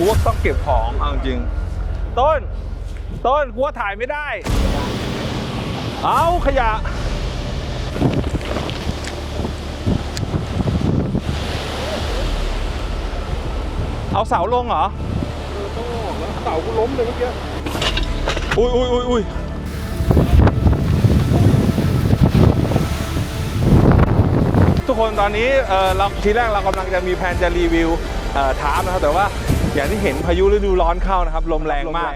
กูว่าต้องเก็บของเอาจริงต้นกูว่าถ่ายไม่ได้เอาขยะเอาเสาลงเหรอต้องออกแล้วเสากูล้มเลยเมื่อกี้อุ้ยทุกคนตอนนี้เราทีแรกเรากำลังจะมีแผนจะรีวิวทาร์ปนะครับแต่ว่าอย่างที่เห็นพายุฤดูร้อนเข้านะครับลมแรงมาก